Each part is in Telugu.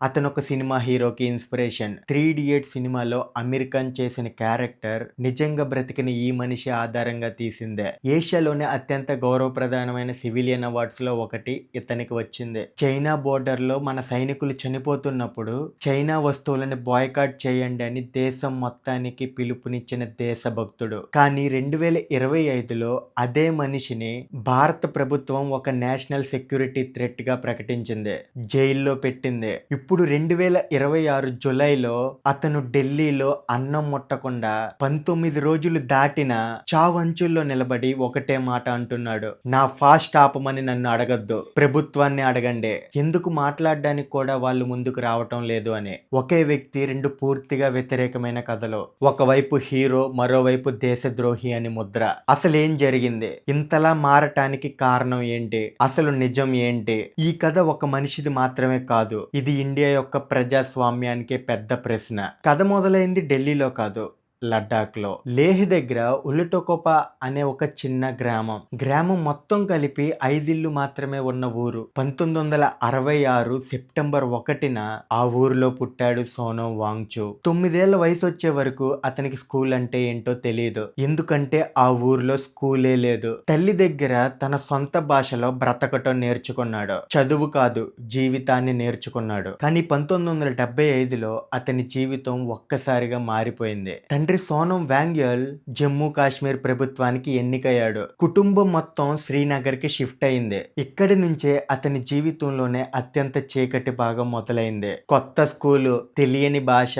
అతను ఒక సినిమా హీరోకి ఇన్స్పిరేషన్. 'త్రీ ఇడియట్స్' సినిమాలో అమీర్ ఖాన్ చేసిన క్యారెక్టర్ నిజంగా బ్రతికిన ఈ మనిషి ఆధారంగా తీసిందే. ఏషియాలోనే అత్యంత గౌరవప్రధానమైన సివిలియన్ అవార్డ్స్ లో ఒకటి ఇతనికి వచ్చింది. చైనా బోర్డర్ లో మన సైనికులు చనిపోతున్నప్పుడు చైనా వస్తువులను బాయ్కాట్ చేయండి అని దేశం మొత్తానికి పిలుపునిచ్చిన దేశభక్తుడు. కానీ 2025లో అదే మనిషిని భారత ప్రభుత్వం ఒక నేషనల్ సెక్యూరిటీ థ్రెట్ గా ప్రకటించింది. జైల్లో పెట్టింది. ఇప్పుడు 2026 జులైలో అతను ఢిల్లీలో అన్నం ముట్టకుండా 19 రోజులు దాటిన చావంచుల్లో నిలబడి ఒకటే మాట అంటున్నాడు. నా ఫాస్ట్ ఆపమని నన్ను అడగద్దు, ప్రభుత్వాన్ని అడగండి. ఎందుకు మాట్లాడడానికి కూడా వాళ్ళు ముందుకు రావటం లేదు అని. ఒకే వ్యక్తి రెండు పూర్తిగా వ్యతిరేకమైన కథలు. ఒకవైపు హీరో, మరోవైపు దేశద్రోహి అని ముద్ర. అసలేం జరిగింది? ఇంతలా మారటానికి కారణం ఏంటి? అసలు నిజం ఏంటి? ఈ కథ ఒక మనిషిది మాత్రమే కాదు, ఇది ఇండియా యొక్క ప్రజాస్వామ్యానికే పెద్ద ప్రశ్న. కథ మొదలైంది ఢిల్లీలో కాదు, లడ్డాఖ్లో. లేహ్ దగ్గర ఉలటోకోపా అనే ఒక చిన్న గ్రామం మొత్తం కలిపి 5 ఇళ్ళు మాత్రమే ఉన్న ఊరు. 1966 సెప్టెంబర్ 1న ఆ ఊరిలో పుట్టాడు సోనం వాంగ్చు. 9 ఏళ్ల వయసు వచ్చే వరకు అతనికి స్కూల్ అంటే ఏంటో తెలియదు. ఎందుకంటే ఆ ఊరిలో స్కూలే లేదు. తల్లి దగ్గర తన సొంత భాషలో బ్రతకటం నేర్చుకున్నాడు. చదువు కాదు, జీవితాన్ని నేర్చుకున్నాడు. కానీ 1975లో అతని జీవితం ఒక్కసారిగా మారిపోయింది. తండ్రి సోనం వాంగ్చుక్ జమ్మూ కాశ్మీర్ ప్రభుత్వానికి ఎన్నికయ్యాడు. కుటుంబం మొత్తం శ్రీనగర్ కి షిఫ్ట్ అయింది. ఇక్కడి నుంచే అతని జీవితంలోనే అత్యంత చీకటి భాగం మొదలైంది. కొత్త స్కూలు, తెలియని భాష,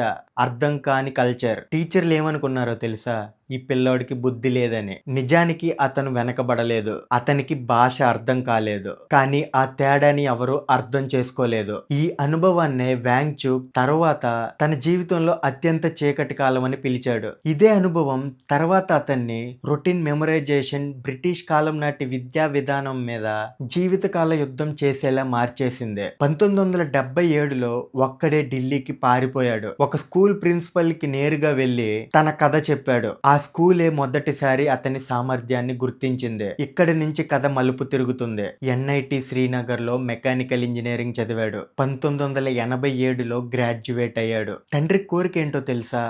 అర్థం కాని కల్చర్. టీచర్లు ఏమనుకున్నారో తెలుసా? ఈ పిల్లోడికి బుద్ధి లేదని. నిజానికి అతను వెనకబడలేదు, అతనికి భాష అర్థం కాలేదు. కానీ ఆ తేడాని ఎవరు అర్థం చేసుకోలేదు. ఈ అనుభవాన్నే వాంగ్చుక్ తర్వాత తన జీవితంలో అత్యంత చీకటి కాలం అని పిలిచాడు. ఇదే అనుభవం తర్వాత అతన్ని రొటీన్ మెమరైజేషన్, బ్రిటిష్ కాలం నాటి విద్యా విధానం మీద జీవితకాల యుద్ధం చేసేలా మార్చేసింది. 1977లో ఒక్కడే ఢిల్లీకి పారిపోయాడు. ఒక స్కూల్ ప్రిన్సిపల్ కి నేరుగా వెళ్లి తన కథ చెప్పాడు. ఆ స్కూలే మొదటిసారి అతని సామర్థ్యాన్ని గుర్తించింది. ఇక్కడి నుంచి కథ మలుపు తిరుగుతుంది. ఎన్ఐటి శ్రీనగర్ లో మెకానికల్ ఇంజనీరింగ్ చదివాడు. 1987లో గ్రాడ్యుయేట్ అయ్యాడు. తండ్రి కోరిక ఏంటో తెలుసా?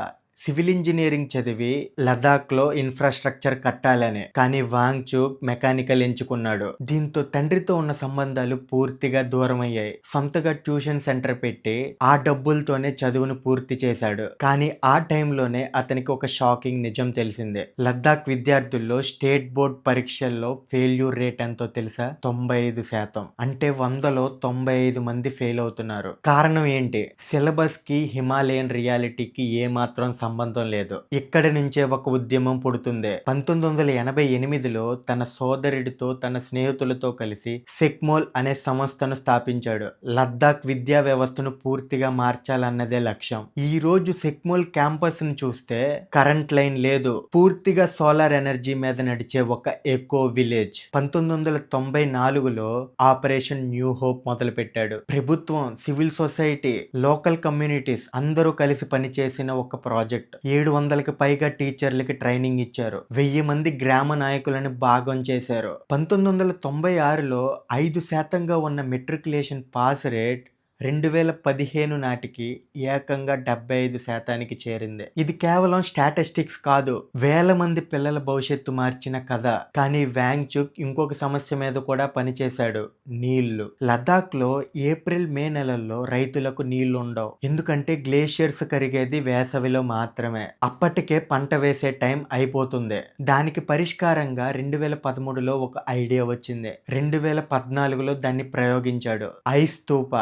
సివిల్ ఇంజనీరింగ్ చదివి లదాఖ్లో ఇన్ఫ్రాస్ట్రక్చర్ కట్టాలని. కానీ వాంగ్చుక్ మెకానికల్ ఎంచుకున్నాడు. దీంతో తండ్రితో ఉన్న సంబంధాలు పూర్తిగా దూరం అయ్యాయి. సొంతగా ట్యూషన్ సెంటర్ పెట్టి ఆ డబ్బులతోనే చదువును పూర్తి చేశాడు. కానీ ఆ టైంలోనే అతనికి ఒక షాకింగ్ నిజం తెలిసింది. లద్దాఖ్ విద్యార్థుల్లో స్టేట్ బోర్డ్ పరీక్షల్లో ఫెయిల్యూర్ రేట్ ఎంతో తెలుసా? 95%. అంటే 100లో 95 మంది ఫెయిల్ అవుతున్నారు. కారణం ఏంటి? సిలబస్ కి హిమాలయన్ రియాలిటీకి ఏమాత్రం సంబంధం లేదు. ఇక్కడి నుంచే ఒక ఉద్యమం పుడుతుంది. 1988లో తన సోదరుడితో, తన స్నేహితులతో కలిసి సెక్మోల్ అనే సంస్థను స్థాపించాడు. లద్దాఖ్ విద్యా వ్యవస్థను పూర్తిగా మార్చాలన్నదే లక్ష్యం. ఈ రోజు సెక్మోల్ క్యాంపస్ ను చూస్తే కరెంట్ లైన్ లేదు, పూర్తిగా సోలార్ ఎనర్జీ మీద నడిచే ఒక ఎకో విలేజ్. 1994లో ఆపరేషన్ న్యూ హోప్ మొదలు పెట్టాడు. ప్రభుత్వం, సివిల్ సొసైటీ, లోకల్ కమ్యూనిటీస్ అందరూ కలిసి పనిచేసిన ఒక ప్రాజెక్ట్. 700కి పైగా టీచర్లకి ట్రైనింగ్ ఇచ్చారు. 1000 మంది గ్రామ నాయకులను భాగం చేశారు. 1996లో 5%గా ఉన్న మెట్రికులేషన్ పాస్ రేట్ 2015 నాటికి ఏకంగా 75%కి చేరింది. ఇది కేవలం స్టాటిస్టిక్స్ కాదు, వేల మంది పిల్లల భవిష్యత్తు మార్చిన కథ. కానీ వాంగ్చుక్ ఇంకొక సమస్య మీద కూడా పనిచేశాడు. నీళ్లు. లదాఖ్ లో ఏప్రిల్, మే నెలల్లో రైతులకు నీళ్లు ఉండవు. ఎందుకంటే గ్లేషియర్స్ కరిగేది వేసవిలో మాత్రమే. అప్పటికే పంట వేసే టైం అయిపోతుంది. దానికి పరిష్కారంగా 2013లో ఒక ఐడియా వచ్చింది. 2014లో దాన్ని ప్రయోగించాడు. ఐస్ స్తూప.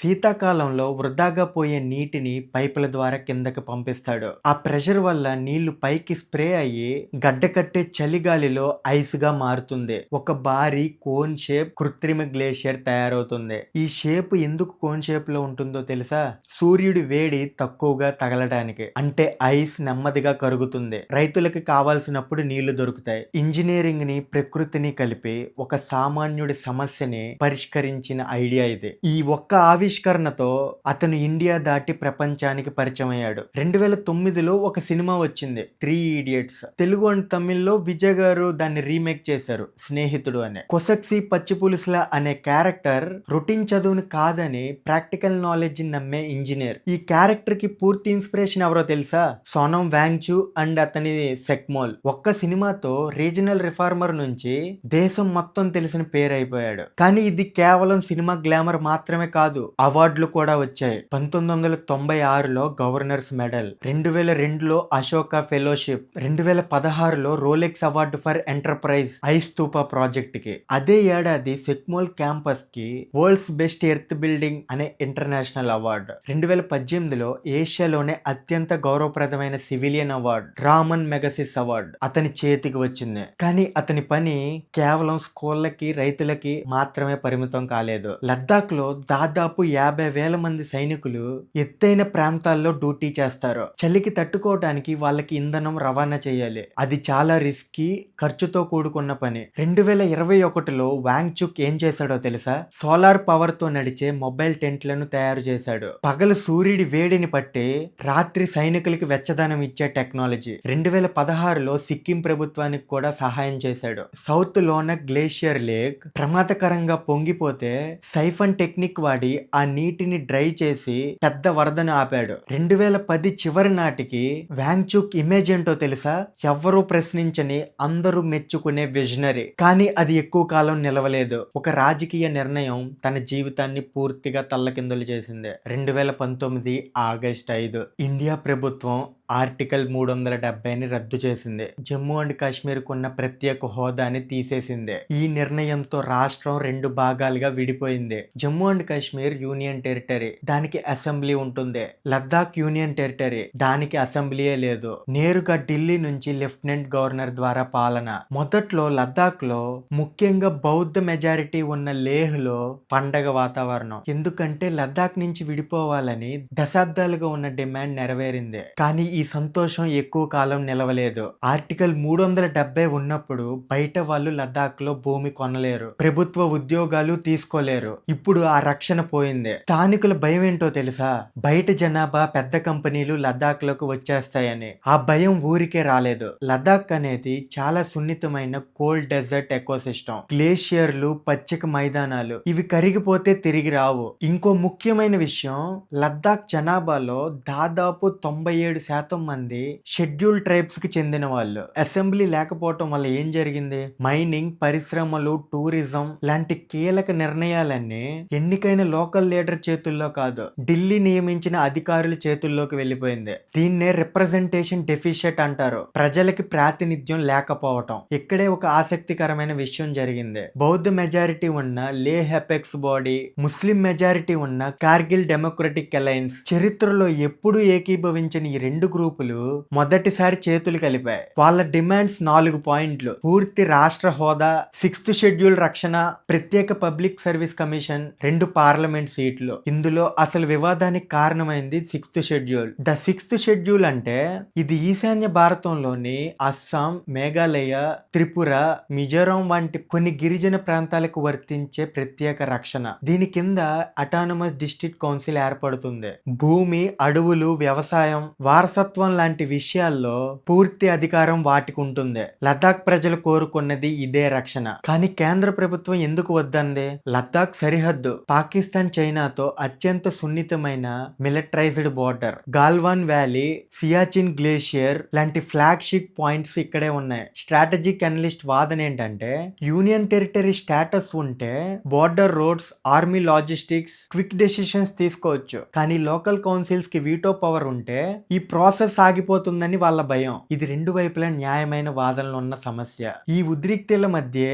శీతాకాలంలో వృధాగా పోయే నీటిని పైపుల ద్వారా కిందకి పంపిస్తాడు. ఆ ప్రెషర్ వల్ల నీళ్లు పైకి స్ప్రే అయ్యి గడ్డకట్టే చలిగాలిలో ఐస్ గా మారుతుంది. ఒక భారీ కోన్ షేప్ కృత్రిమ గ్లేషియర్ తయారవుతుంది. ఈ షేప్ ఎందుకు కోన్ షేప్ లో ఉంటుందో తెలుసా? సూర్యుడి వేడి తక్కువగా తగలడానికి. అంటే ఐస్ నెమ్మదిగా కరుగుతుంది. రైతులకు కావాల్సినప్పుడు నీళ్లు దొరుకుతాయి. ఇంజనీరింగ్ ని, ప్రకృతిని కలిపి ఒక సామాన్యుడి సమస్యని పరిష్కరించిన ఐడియా ఇది. ఈ ఒక్క ఆవిష్కరణ ఆవిష్కరణతో అతను ఇండియా దాటి ప్రపంచానికి పరిచయం అయ్యాడు. 2009లో ఒక సినిమా వచ్చింది, 3 ఇడియట్స్. తెలుగు అండ్ తమిళ్లో విజయ్ గారు దాన్ని రీమేక్ చేశారు, స్నేహితుడు అనే. కొసక్సి పచ్చిపులుసుల అనే క్యారెక్టర్ రొటీన్ చదువుని కాదని ప్రాక్టికల్ నాలెడ్జ్ నమ్మే ఇంజనీర్. ఈ క్యారెక్టర్ కి పూర్తి ఇన్స్పిరేషన్ ఎవరో తెలుసా? సోనం వాంగ్చూ అండ్ అతని సెక్మోల్. ఒక్క సినిమాతో రీజనల్ రిఫార్మర్ నుంచి దేశం మొత్తం తెలిసిన పేరు అయిపోయాడు. కానీ ఇది కేవలం సినిమా గ్లామర్ మాత్రమే కాదు, అవార్డులు కూడా వచ్చాయి. 1996లో గవర్నర్స్ మెడల్, 2002లో అశోక ఫెలోషిప్, 2016లో Rolex award for enterprise ice stupa project కి. అదే ఏడాది సెక్మోల్ క్యాంపస్ కి వరల్డ్స్ బెస్ట్ ఎర్త్ బిల్డింగ్ అనే ఇంటర్నేషనల్ అవార్డు, 2018లో ఏషియాలోనే అత్యంత గౌరవప్రదమైన civilian award Ramon Magsaysay award అతని చేతికి వచ్చింది. కానీ అతని పని కేవలం స్కూళ్ళకి రైతులకి మాత్రమే పరిమితం కాలేదు. లద్దాఖ్ లో దాదాపు 50,000 మంది సైనికులు ఎత్తైన ప్రాంతాల్లో డ్యూటీ చేస్తారు. చలికి తట్టుకోవడానికి వాళ్ళకి ఇంధనం రవాణా చేయాలి. అది చాలా రిస్కీ, ఖర్చుతో కూడుకున్న పని. 2021లో వాంగ్చుక్ ఏం చేశాడో తెలుసా? సోలార్ పవర్ తో నడిచే మొబైల్ టెంట్లను తయారు చేశాడు. పగలు సూర్యుడి వేడిని పట్టి రాత్రి సైనికులకి వెచ్చదనం ఇచ్చే టెక్నాలజీ. 2016లో సిక్కిం ప్రభుత్వానికి కూడా సహాయం చేశాడు. సౌత్ లోన గ్లేషియర్ లేక్ ప్రమాదకరంగా పొంగిపోతే సైఫన్ టెక్నిక్ వాడి ఆ నీటిని డ్రై చేసి పెద్ద వరదను ఆపాడు. 2010 చివరి నాటికి వాంగ్చుక్ ఇమేజ్ ఏంటో తెలుసా? ఎవ్వరూ ప్రశ్నించని, అందరూ మెచ్చుకునే విజనరీ. కానీ అది ఎక్కువ కాలం నిలవలేదు. ఒక రాజకీయ నిర్ణయం తన జీవితాన్ని పూర్తిగా తల్లకిందులు చేసింది. 2019 ఆగస్టు 5 ఇండియా ప్రభుత్వం ఆర్టికల్ 370ని రద్దు చేసింది. జమ్మూ అండ్ కాశ్మీర్ కున్న ప్రత్యేక హోదాని తీసేసింది. ఈ నిర్ణయంతో రాష్ట్రం 2 భాగాలుగా విడిపోయింది. Jammu and Kashmir union territory, దానికి అసెంబ్లీ ఉంటుంది. లద్దాఖ్ యూనియన్ టెరిటరీ, దానికి అసెంబ్లీయే లేదు. నేరుగా ఢిల్లీ నుంచి లెఫ్టినెంట్ గవర్నర్ ద్వారా పాలన. మొదట్లో లద్దాఖ్ లో, ముఖ్యంగా బౌద్ధ మెజారిటీ ఉన్న లేహ్ లో పండగ వాతావరణం. ఎందుకంటే లద్దాఖ్ నుంచి విడిపోవాలని దశాబ్దాలుగా ఉన్న డిమాండ్ నెరవేరింది. కానీ ఈ సంతోషం ఎక్కువ కాలం నిలవలేదు. ఆర్టికల్ 370 ఉన్నప్పుడు బయట వాళ్ళు లద్దాఖ్ లో భూమి కొనలేరు, ప్రభుత్వ ఉద్యోగాలు తీసుకోలేరు. ఇప్పుడు ఆ రక్షణ పోయింది. స్థానికుల భయం ఏంటో తెలుసా? బయట జనాభా, పెద్ద కంపెనీలు లద్దాఖ్ లోకి వచ్చేస్తాయని. ఆ భయం ఊరికే రాలేదు. లద్దాఖ్ అనేది చాలా సున్నితమైన కోల్డ్ డెజర్ట్ ఎకోసిస్టమ్. గ్లేషియర్లు, పచ్చిక మైదానాలు, ఇవి కరిగిపోతే తిరిగి రావు. ఇంకో ముఖ్యమైన విషయం, లద్దాఖ్ జనాభాలో దాదాపు 97% మంది షెడ్యూల్ ట్రైబ్స్ కి చెందిన వాళ్ళు. అసెంబ్లీ లేకపోవటం వల్ల ఏం జరిగింది? మైనింగ్, పరిశ్రమలు, టూరిజం లాంటి కీలక నిర్ణయాలన్నీ ఎన్నికైన లోకల్ లీడర్ చేతుల్లో కాదు, ఢిల్లీ నియమించిన అధికారుల చేతుల్లోకి వెళ్ళిపోయింది. దీన్నే రిప్రజెంటేషన్ డెఫిషియట్ అంటారు. ప్రజలకి ప్రాతినిధ్యం లేకపోవటం. ఇక్కడే ఒక ఆసక్తికరమైన విషయం జరిగింది. బౌద్ధ మెజారిటీ ఉన్న లేహ్ అపెక్స్ బాడీ, ముస్లిం మెజారిటీ ఉన్న కార్గిల్ డెమోక్రటిక్ అలయన్స్ చరిత్రలో ఎప్పుడూ ఏకీభవించిన ఈ 2 గ్రూపులు మొదటిసారి చేతులు కలిపాయి. వాళ్ళ డిమాండ్స్ 4 పాయింట్లు: పూర్తి రాష్ట్ర హోదా, 6th షెడ్యూల్ రక్షణ, ప్రత్యేక పబ్లిక్ సర్వీస్ కమిషన్, 2 పార్లమెంట్ సీట్లు. ఇందులో అసలు వివాదానికి కారణమైంది 6th schedule. The 6th schedule అంటే ఇది ఈశాన్య భారతంలోని అస్సాం, మేఘాలయ, త్రిపుర, మిజోరాం వంటి కొన్ని గిరిజన ప్రాంతాలకు వర్తించే ప్రత్యేక రక్షణ. దీని కింద అటానమస్ డిస్ట్రిక్ట్ కౌన్సిల్ ఏర్పడుతుంది. భూమి, అడవులు, వ్యవసాయం, వారసత్వం లాంటి విషయాల్లో పూర్తి అధికారం వాటికి ఉంటుంది. లద్దాఖ్ ప్రజలు కోరుకున్నది ఇదే రక్షణ. కానీ కేంద్ర ప్రభుత్వం ఎందుకు వద్దంది? లద్దాఖ్ సరిహద్దు పాకిస్తాన్, చైనాతో అత్యంత సున్నితమైన militarised border. Galwan valley, Siachen glacier లాంటి ఫ్లాగ్షిప్ పాయింట్స్ ఇక్కడే ఉన్నాయి. స్ట్రాటజిక్ అనలిస్ట్ వాదన ఏంటంటే, యూనియన్ టెరిటరీ స్టేటస్ ఉంటే border roads, army logistics, quick decisions తీసుకోవచ్చు. కానీ లోకల్ కౌన్సిల్స్ కి వీటో పవర్ ఉంటే ఈ ప్రాసెస్ ఆగిపోతుందని వాళ్ళ భయం. ఇది 2 వైపులా న్యాయమైన వాదనలు ఉన్న సమస్య. ఈ ఉద్రిక్తుల మధ్య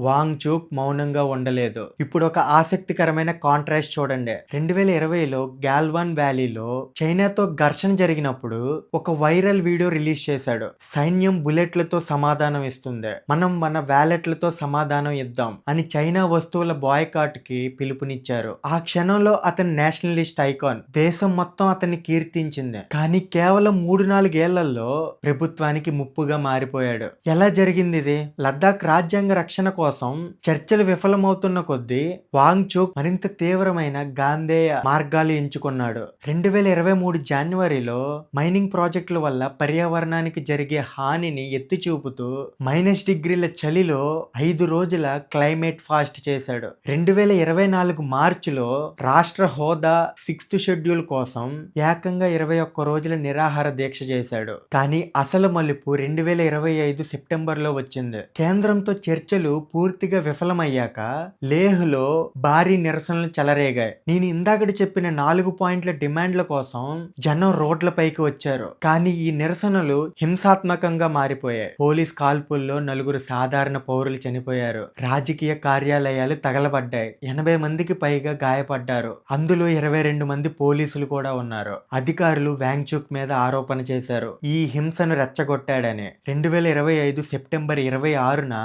వాంగ్చుక్ మౌనంగా ఉండలేదు. ఇప్పుడు ఒక ఆసక్తికరమైన కాంట్రాస్ట్ చూడండి. 2020లో గాల్వాన్ వ్యాలీలో చైనాతో ఘర్షణ జరిగినప్పుడు ఒక వైరల్ వీడియో రిలీజ్ చేశాడు. సైన్యం బుల్లెట్లతో సమాధానం ఇస్తుంది, మనం మన వ్యాలెట్లతో సమాధానం ఇద్దాం అని చైనా వస్తువుల బాయ్కాట్ కి పిలుపునిచ్చారు. ఆ క్షణంలో అతని నేషనలిస్ట్ ఐకాన్. దేశం మొత్తం అతన్ని కీర్తించింది. కానీ కేవలం కేవలం 3-4 ఏళ్లలో ప్రభుత్వానికి ముప్పుగా మారిపోయాడు. ఎలా జరిగింది ఇది? లద్దాఖ్ రాజ్యాంగ రక్షణ కోసం చర్చలు విఫలమవుతున్న కొద్దీ వాంగ్చుక్ మరింత తీవ్రమైన గాంధేయ మార్గాలు ఎంచుకున్నాడు. 2023 జాన్యువరిలో మైనింగ్ ప్రాజెక్టుల వల్ల పర్యావరణానికి జరిగే హానిని ఎత్తి చూపుతూ -డిగ్రీల చలిలో 5 రోజుల క్లైమేట్ ఫాస్ట్ చేశాడు. 2024 మార్చిలో రాష్ట్ర హోదా 6th షెడ్యూల్ కోసం ఏకంగా 21 రోజుల నిరాహార దీక్ష చేశాడు. కానీ అసలు మలుపు 2025 సెప్టెంబర్లో వచ్చింది. కేంద్రంతో చర్చలు పూర్తిగా విఫలమయ్యాక లేహ్లో భారీ నిరసనలు చెలరేగాయి. నేను ఇందాకటి చెప్పిన 4 పాయింట్ల డిమాండ్ల కోసం జనం రోడ్లపైకి వచ్చారు. కానీ ఈ నిరసనలు హింసాత్మకంగా మారిపోయాయి. పోలీస్ కాల్పుల్లో 4 సాధారణ పౌరులు చనిపోయారు. రాజకీయ కార్యాలయాలు తగలబడ్డాయి. 80 మందికి పైగా గాయపడ్డారు. అందులో 22 మంది పోలీసులు కూడా ఉన్నారు. అధికారులు వాంగ్చుక్ మీద ఆరోపణ చేశారు ఈ హింసను రెచ్చగొట్టాడని. 2025 సెప్టెంబర్ 26న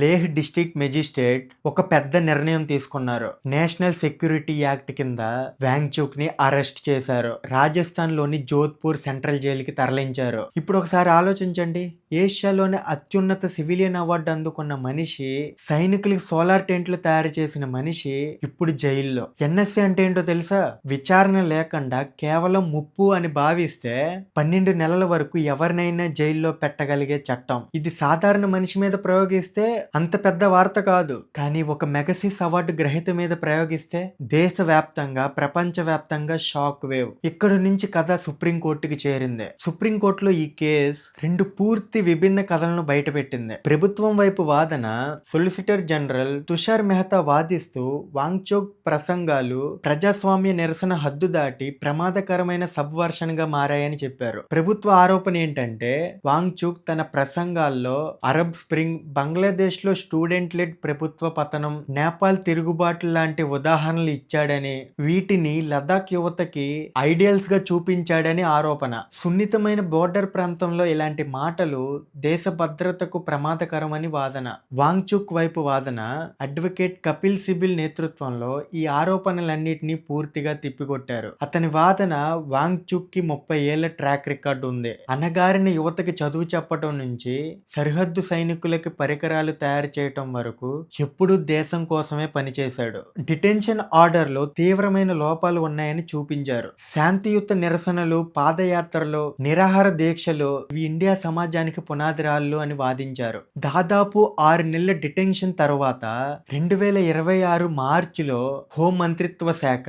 లేహ్ డిస్ట్రిక్ట్ మెజిస్ట్రేట్ ఒక పెద్ద నిర్ణయం తీసుకున్నారు. నేషనల్ సెక్యూరిటీ యాక్ట్ కింద వాంగ్చుక్ ని అరెస్ట్ చేశారు. రాజస్థాన్ లోని జోధ్పూర్ సెంట్రల్ జైలుకి తరలించారు. ఇప్పుడు ఒకసారి ఆలోచించండి. ఏషియాలోనే అత్యున్నత సివిలియన్ అవార్డు అందుకున్న మనిషి, సైనికులకి సోలార్ టెంట్లు తయారు చేసిన మనిషి ఇప్పుడు జైల్లో. ఎన్ఎస్ఏ అంటే ఏంటో తెలుసా? విచారణ లేకుండా కేవలం ముప్పు అని భావిస్తే 12 నెలల వరకు ఎవరినైనా జైల్లో పెట్టగలిగే చట్టం. ఇది సాధారణ మనిషి మీద ప్రయోగిస్తే అంత పెద్ద వార్త కాదు. కానీ ఒక మెగసిస్ అవార్డు గ్రహీత మీద ప్రయోగిస్తే దేశవ్యాప్తంగా, ప్రపంచవ్యాప్తంగా షాక్ వేవ్. ఇక్కడ నుంచి కథ సుప్రీంకోర్టుకి చేరింది. సుప్రీంకోర్టులో ఈ కేసు 2 పూర్తి విభిన్న కథలను బయటపెట్టింది. ప్రభుత్వం వైపు వాదన, సొలిసిటర్ జనరల్ తుషార్ మెహతా వాదిస్తూ వాంగ్చుక్ ప్రసంగాలు ప్రజాస్వామ్య నిరసన హద్దు దాటి ప్రమాదకరమైన సబ్వర్షన్ గా మారాయని చెప్పారు. ప్రభుత్వ ఆరోపణ ఏంటంటే వాంగ్చుక్ తన ప్రసంగాల్లో అరబ్ స్ప్రింగ్, బంగ్లాదేశ్ లో స్టూడెంట్ లెడ్ ప్రభుత్వ పతనం, నేపాల్ తిరుగుబాటు లాంటి ఉదాహరణలు ఇచ్చాడని, వీటిని లదాఖ్ యువతకి ఐడియల్స్ గా చూపించాడని ఆరోపణ. సున్నితమైన బోర్డర్ ప్రాంతంలో ఇలాంటి మాటలు దేశ భద్రతకు ప్రమాదకరమని వాదన. వాంగ్చుక్ వైపు వాదన, అడ్వకేట్ కపిల్ సిబిల్ నేతృత్వంలో ఈ ఆరోపణలన్నిటినీ పూర్తిగా తిప్పికొట్టారు. అతని వాదన, వాంగ్చుక్ కి 30 ఏళ్ల ట్రాక్ రికార్డు ఉంది. అనగారిన యువతకి చదువు చెప్పటం నుంచి సరిహద్దు సైనికులకి పరికరాలు తయారు చేయటం వరకు ఎప్పుడూ దేశం కోసమే పనిచేశాడు. డిటెన్షన్ ఆర్డర్ లో తీవ్రమైన లోపాలు ఉన్నాయని చూపించారు. శాంతియుత నిరసనలు, పాదయాత్రలు, నిరాహార దీక్షలు ఇవి ఇండియా సమాజానికి పునాదిరాళ్ళు అని వాదించారు. దాదాపు 6 నెలల డిటెన్షన్ తర్వాత 2026 మార్చిలో హోం మంత్రిత్వ శాఖ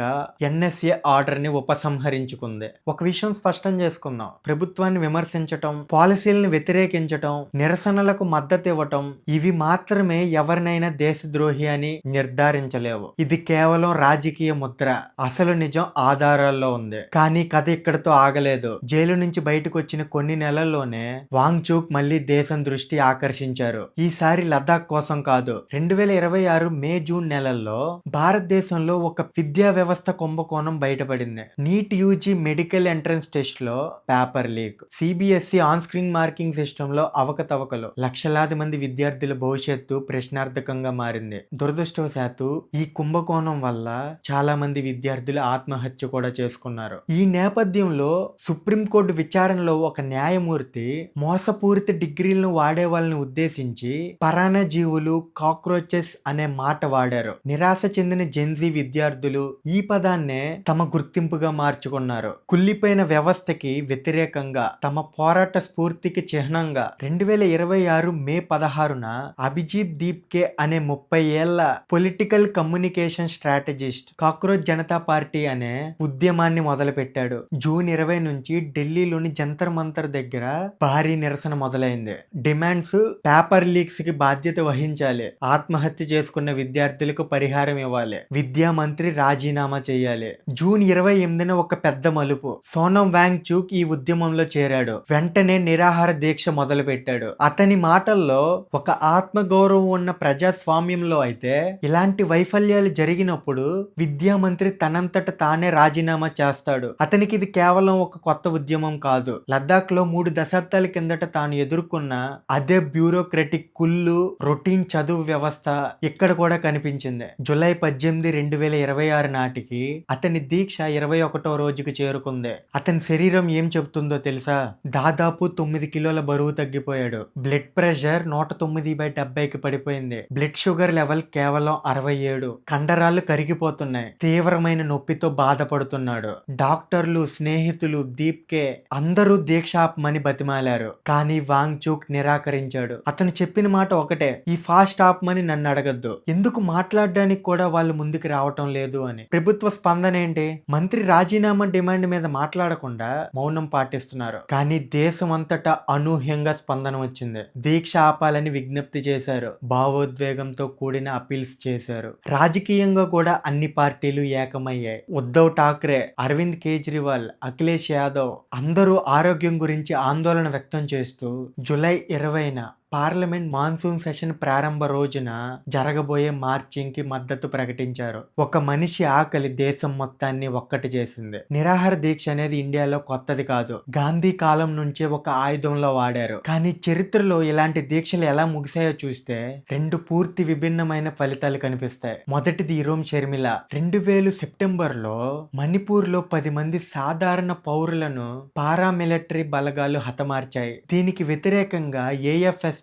ఎన్ఎస్ఏ ఆర్డర్ ని ఉపసంహరించుకుంది. ఒక విషయం స్పష్టం చేసుకుందాం. ప్రభుత్వాన్ని విమర్శించటం, పాలసీలను వ్యతిరేకించటం, నిరసనలకు మద్దతు ఇవ్వటం ఇవి మాత్రమే ఎవరినైనా దేశద్రోహి అని నిర్ధారించలేవు. ఇది కేవలం రాజకీయ ముద్ర. అసలు నిజం ఆధారాల్లో ఉంది. కానీ కథ ఇక్కడితో ఆగలేదు. జైలు నుంచి బయటకు వచ్చిన కొన్ని నెలల్లోనే వాంగ్చుక్ మళ్ళీ దేశం దృష్టి ఆకర్షించారు. ఈసారి లద్దాఖ్ కోసం కాదు. 2026 మే జూన్ నెలల్లో భారతదేశంలో ఒక విద్యా వ్యవస్థ కుంభకోణం బయటపడింది. NEET UG medical entrance test లో paper leak, CBSE on screen marking system లో అవకతవకలు, లక్షలాది మంది విద్యార్థుల భవిష్యత్తు ప్రశ్నార్థకంగా మారింది. దురదృష్టవశాత్తు ఈ కుంభకోణం వల్ల చాలా మంది విద్యార్థులు ఆత్మహత్య కూడా చేసుకున్నారు. ఈ నేపథ్యంలో సుప్రీంకోర్టు విచారణలో ఒక న్యాయమూర్తి మోసపూరిత డిగ్రీలను వాడే వాళ్ళని ఉద్దేశించి పరాన్న జీవులు, కాక్రోచెస్ అనే మాట వాడారు. నిరాశ చెందిన జెన్జీ విద్యార్థులు ఈ పదాన్నే తమ గుర్తింపుగా మార్చుకున్నారు. కుళ్ళిపోయిన వ్యవస్థకి వ్యతిరేకంగా, తమ పోరాట స్ఫూర్తికి చిహ్నంగా 2026 మే 16న అభిజిత్ దీప్కే అనే 30 ఏళ్ల political communication strategist cockroach Janata party అనే ఉద్యమాన్ని మొదలుపెట్టాడు. జూన్ 20 నుంచి ఢిల్లీలోని జంతర్ మంతర్ దగ్గర భారీ నిరసన మొదలైంది. డిమాండ్స్, పేపర్ లీక్స్ కి బాధ్యత వహించాలి, ఆత్మహత్య చేసుకున్న విద్యార్థులకు పరిహారం ఇవ్వాలి, విద్యా మంత్రి రాజీనామా చేయాలి. జూన్ 28న ఒక పెద్ద మలుపు. సోనం వాంగ్చుక్ ఈ ఉద్యమంలో చేరాడు. వెంటనే నిరాహార దీక్ష మొదలు పెట్టాడు. అతని మాటల్లో ఒక ఆత్మగౌరవం ఉన్న ప్రజాస్వామ్యంలో అయితే ఇలాంటి వైఫల్యాలు జరిగినప్పుడు విద్యా మంత్రి తనంతట తానే రాజీనామా చేస్తాడు. అతనికి ఇది కేవలం ఒక కొత్త ఉద్యమం కాదు. లద్దాఖ్ లో 3 దశాబ్దాల కిందట తాను ఎదుర్కొన్న అదే బ్యూరోక్రటిక్ కుళ్ళు, రొటీన్ చదువు వ్యవస్థ ఇక్కడ కూడా కనిపించింది. జూలై 18, 2026 నాటికి అతని దీక్ష 21వ రోజుకు చేరుకుంది. అతని శరీరం ఏం చెబుతుందో తెలుసా? దాదాపు 9 కిలోల బరువు తగ్గిపోయాడు. బ్లడ్ ప్రెషర్ 109/70కి పడిపోయింది. బ్లడ్ షుగర్ లెవెల్ కేవలం 67. కండరాలు కరిగిపోతున్నాయి. తీవ్రమైన నొప్పితో బాధపడుతున్నాడు. డాక్టర్లు, స్నేహితులు, దీప్కే అందరూ దీక్ష ఆపమని బతిమాలారు. కానీ వాంగ్చుక్ నిరాకరించాడు. అతను చెప్పిన మాట ఒకటే, ఈ ఫాస్ట్ ఆపమని నన్ను అడగద్దు. ఎందుకు మాట్లాడడానికి కూడా వాళ్ళు ముందుకు రావటం లేదు అని. ప్రభుత్వ స్పందన ఏంటి? మంత్రి రాజీనామా డిమాండ్ మీద మాట్లాడకుండా మౌనం పాటిస్తున్నారు. కానీ దేశం అంతటా అనూహ్యంగా స్పందన వచ్చింది. దీక్ష ఆపాలని విజ్ఞప్తి చేశారు. భావోద్వేగంతో కూడిన అపీల్స్ చేశారు. రాజకీయంగా కూడా అన్ని పార్టీలు ఏకమయ్యాయి. ఉద్ధవ్ ఠాక్రే, అరవింద్ కేజ్రీవాల్, అఖిలేష్ యాదవ్ అందరూ ఆరోగ్యం గురించి ఆందోళన వ్యక్తం చేస్తూ జూలై 20న పార్లమెంట్ మాన్సూన్ సెషన్ ప్రారంభ రోజున జరగబోయే మార్చింగ్ కి మద్దతు ప్రకటించారు. ఒక మనిషి ఆకలి దేశం మొత్తాన్ని ఒక్కటి చేసింది. నిరాహార దీక్ష అనేది ఇండియాలో కొత్తది కాదు. గాంధీ కాలం నుంచే ఒక ఆయుధంలో వాడారు. కానీ చరిత్రలో ఇలాంటి దీక్షలు ఎలా ముగిసాయో చూస్తే 2 పూర్తి విభిన్నమైన ఫలితాలు కనిపిస్తాయి. మొదటిది ఇరోమ్ షర్మిల. 2000 సెప్టెంబర్లో మణిపూర్లో 10 మంది సాధారణ పౌరులను పారామిలిటరీ బలగాలు హతమార్చాయి. దీనికి వ్యతిరేకంగా ఏఎఫ్ఎస్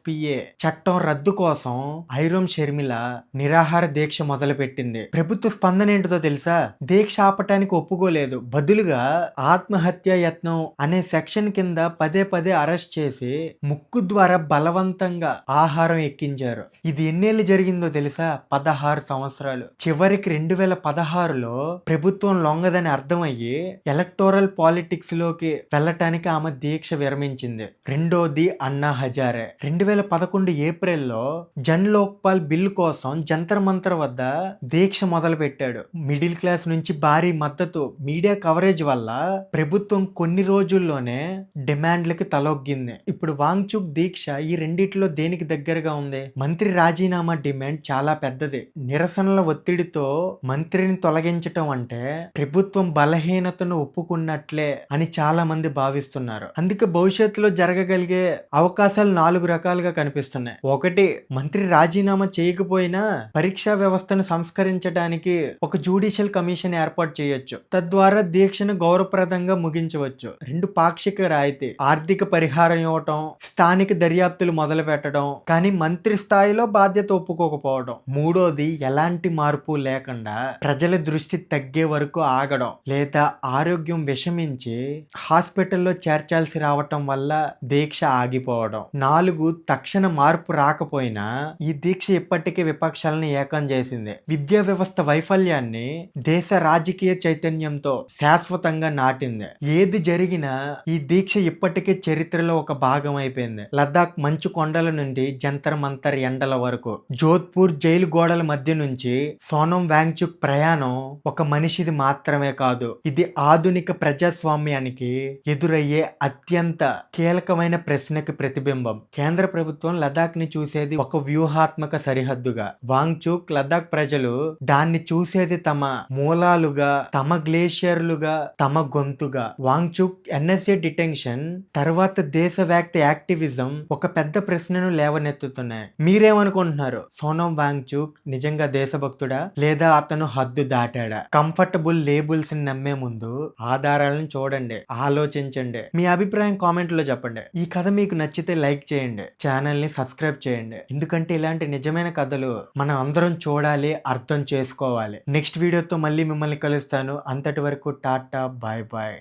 చట్టం రద్దు కోసం ఐరోమ్ షర్మిల నిరాహార దీక్ష మొదలుపెట్టింది. ప్రభుత్వ స్పందన ఏంటిదో తెలుసా? దీక్ష ఆపటానికి ఒప్పుకోలేదు. బదులుగా ఆత్మహత్య యత్నం అనే సెక్షన్ కింద పదే పదే అరెస్ట్ చేసి ముక్కు ద్వారా బలవంతంగా ఆహారం ఎక్కించారు. ఇది ఎన్నేళ్ళు జరిగిందో తెలుసా? 16 సంవత్సరాలు. చివరికి 2016లో ప్రభుత్వం లొంగదని అర్థమయ్యి ఎలక్టోరల్ పాలిటిక్స్ లోకి వెళ్ళటానికి ఆమె దీక్ష విరమించింది. రెండోది అన్నా హజారే. 2011 ఏప్రిల్లో జన్ లోక్పాల్ బిల్ కోసం జంతర్ మంతర్ వద్ద దీక్ష మొదలు పెట్టాడు. మిడిల్ క్లాస్ నుంచి భారీ మద్దతు, మీడియా కవరేజ్ వల్ల ప్రభుత్వం కొన్ని రోజుల్లోనే డిమాండ్లకి తలొగ్గింది. ఇప్పుడు వాంగ్చుక్ దీక్ష ఈ రెండిట్లో దేనికి దగ్గరగా ఉంది? మంత్రి రాజీనామా డిమాండ్ చాలా పెద్దది. నిరసనల ఒత్తిడితో మంత్రిని తొలగించటం అంటే ప్రభుత్వం బలహీనతను ఒప్పుకున్నట్లే అని చాలా మంది భావిస్తున్నారు. అందుకే భవిష్యత్తులో జరగగలిగే అవకాశాలు 4 రకాలుగా కనిపిస్తున్నాయి. ఒకటి, మంత్రి రాజీనామా చేయకపోయినా పరీక్షా వ్యవస్థను సంస్కరించడానికి ఒక జ్యుడిషియల్ కమిషన్ ఏర్పాటు చేయొచ్చు. తద్వారా దీక్షను గౌరవప్రదంగా ముగించవచ్చు. 2, పాక్షిక రాయితీ, ఆర్థిక పరిహారం ఇవ్వటం, స్థానిక దర్యాప్తులు మొదలు పెట్టడం, కానీ మంత్రి స్థాయిలో బాధ్యత ఒప్పుకోకపోవడం. మూడోది, ఎలాంటి మార్పు లేకుండా ప్రజల దృష్టి తగ్గే వరకు ఆగడం, లేదా ఆరోగ్యం విషమించి హాస్పిటల్లో చేర్చాల్సి రావటం వల్ల దీక్ష ఆగిపోవడం. 4, తక్షణ మార్పు రాకపోయినా ఈ దీక్ష ఇప్పటికీ విపక్షాలను ఏకం చేసింది. విద్యా వ్యవస్థ వైఫల్యాన్ని దేశ రాజకీయ చైతన్యంతో శాశ్వతంగా నాటింది. ఏది జరిగినా ఈ దీక్ష ఇప్పటికీ చరిత్రలో ఒక భాగం అయిపోయింది. లద్దాఖ్ మంచు కొండల నుండి జంతర్ మంతర్ ఎండల వరకు, జోధ్పూర్ జైలు గోడల మధ్య నుంచి సోనం వాంగ్చుక్ ప్రయాణం ఒక మనిషిది మాత్రమే కాదు. ఇది ఆధునిక ప్రజాస్వామ్యానికి ఎదురయ్యే అత్యంత కీలకమైన ప్రశ్నకి ప్రతిబింబం. కేంద్ర ప్రభుత్వం లదాఖ్ ని చూసేది ఒక వ్యూహాత్మక సరిహద్దుగా. వాంగ్చుక్ లదాఖ్ ప్రజలు దాన్ని చూసేది తమ మూలాలుగా, తమ గ్లేషియర్లుగా, తమ గొంతుగా. వాంగ్చుక్ ఎన్ఎస్ఏ డిటెన్షన్ తర్వాత దేశవ్యాప్త యాక్టివిజం ఒక పెద్ద ప్రశ్నను లేవనెత్తుతున్నాయి. మీరేమనుకుంటున్నారు? సోనం వాంగ్చుక్ నిజంగా దేశభక్తుడా, లేదా అతను హద్దు దాటాడా? కంఫర్టబుల్ లేబుల్స్ ని నమ్మే ముందు ఆధారాలను చూడండి, ఆలోచించండి. మీ అభిప్రాయం కామెంట్ లో చెప్పండి. ఈ కథ మీకు నచ్చితే లైక్ చేయండి, ఛానల్ ని సబ్స్క్రైబ్ చేయండి. ఎందుకంటే ఇలాంటి నిజమైన కథలు మనం అందరం చూడాలి, అర్థం చేసుకోవాలి. నెక్స్ట్ వీడియోతో మళ్ళీ మిమ్మల్ని కలుస్తాను. అంతటి వరకు టాటా, బాయ్ బాయ్.